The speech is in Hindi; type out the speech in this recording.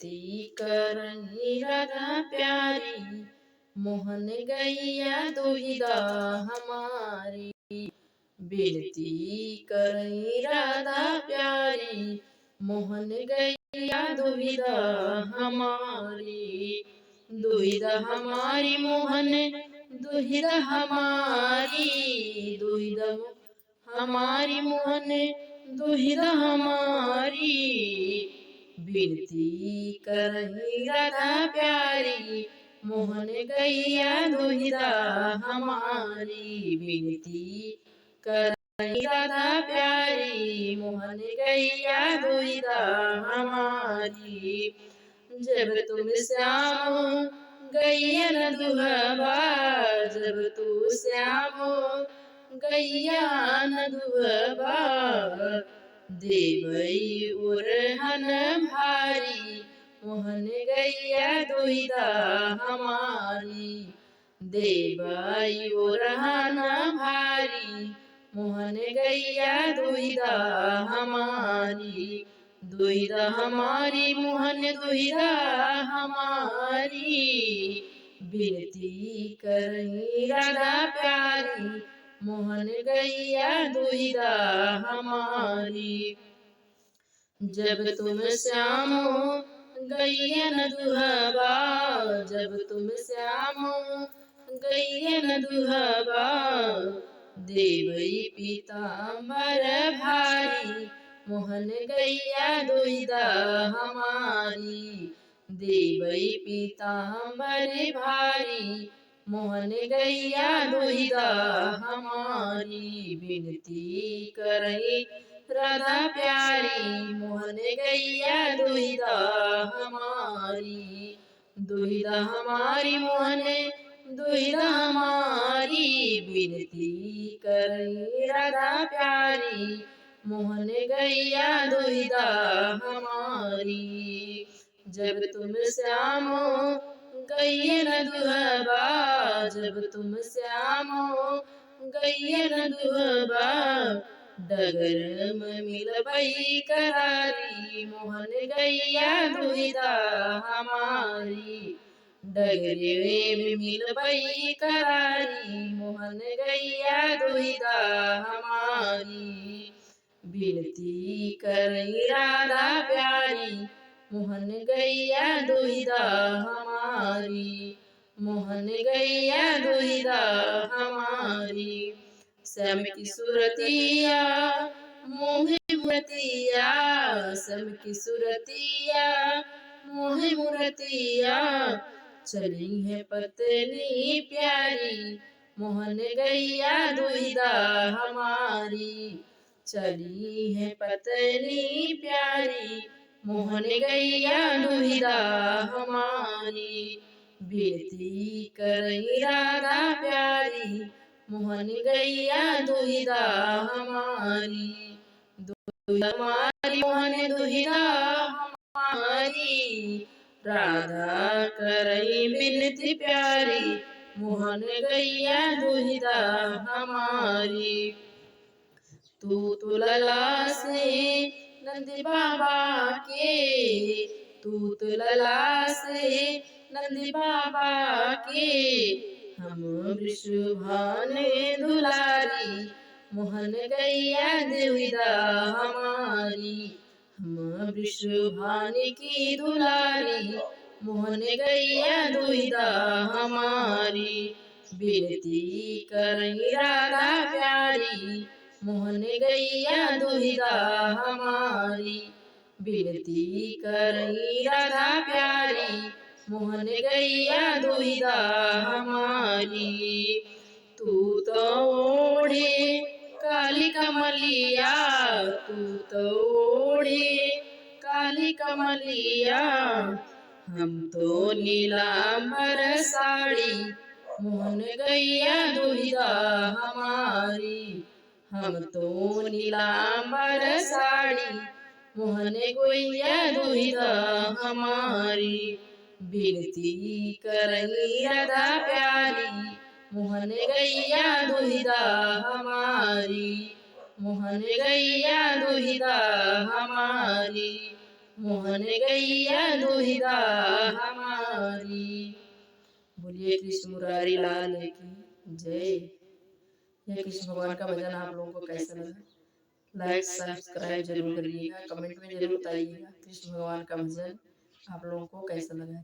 करनी राधा प्यारी, मोहन गैया दुहिदा हमारी। विनती करनी राधा प्यारी, मोहन गैया दुहिदा हमारी। दुहिदा हमारी मोहन, दुहिदा हमारी, दुहिदा हमारी मोहन, दुहिदा हमारी। विनती करही राधा प्यारी, मोहन गैया दुहिदा हमारी। विनती करही राधा प्यारी, मोहन गैया दुहिदा हमारी। जब तुम श्याम गैया न दुहबा, जब तू श्याम गैया न दुहबा, देवई उरहन भारी, मोहन गैया दुहिदा हमारी। देवई उरहन भारी, मोहन गैया दुहिदा हमारी। दुहिदा हमारी मोहन, दुहिदा हमारी। विनती करही राधा प्यारी, मोहन गैया दुहिदा हमारी। जब तुम श्याम गैया न दुहबा, जब तुम श्याम गैया न दुहबा, देवई पीताम्बर भारी, मोहन गैया दुहिदा हमारी। देवई पीताम्बर भारी, मोहन गैया दुहिदा हमारी। विनती करही राधा प्यारी, मोहन गैया दुहिदा हमारी। दुहिदा हमारी मोहन, दुहिदा हमारी। विनती करही राधा प्यारी, मोहन गैया दुहिदा हमारी। जब तुम श्याम गैया न दुहबा, जब तुम श्याम गैया न दुहबा, डगर में मिलबई करारी, मोहन गैया दुहिदा हमारी। डगरे में मिलबई करारी, मोहन गैया दुहिदा हमारी। विनती करही राधा प्यारी, मोहन गैया दुहिदा हमारी। मोहन गैया दुहिदा हमारी। श्याम की सूरतिया मोहे मूरतिया, श्याम की सूरतिया मोहे मूरतिया, चली है पत्नी प्यारी, मोहन गैया दुहिदा हमारी। चली है पत्नी प्यारी, मोहन गैया दुहिदा हमारी। विनती करही राधा प्यारी, मोहन गैया दुहिदा हमारी। दुहिदा हमारी मोहन, दुहिदा हमारी। राधा करही विनती प्यारी, मोहन गैया दुहिदा हमारी। तू लला से नंद बाबा के, तू लला से नंद बाबा के, हम वृषभान दुलारी, मोहन गैया दुहिदा हमारी। हम वृषभान की दुलारी, मोहन गैया दुहिदा हमारी। विनती करही राधा प्यारी, मोहन गैया दुहिदा हमारी। विनती करही राधा प्यारी, मोहन गैया दुहिदा हमारी। तू तो ओढ़े काली कमलिया, तू तो ओढ़े काली कमलिया, हम तो नीलांबर साड़ी, मोहन गैया दुहिदा हमारी। हम तो नीलांबर साड़ी, मोहन गैया दुहिदा हमारी। विनती करही राधा प्यारी, मोहन गैया दुहिदा हमारी। मोहन गैया दुहिदा हमारी। मोहन गैया दुहिता हमारी। बोलिए कृष्ण मुरारी लाल की जय। यह कृष्ण भगवान का भजन आप लोगों को कैसा लगा? लाइक सब्सक्राइब जरूर करिएगा, कमेंट में जरूर बताइएगा कृष्ण भगवान का भजन आप लोगों को कैसा लगा।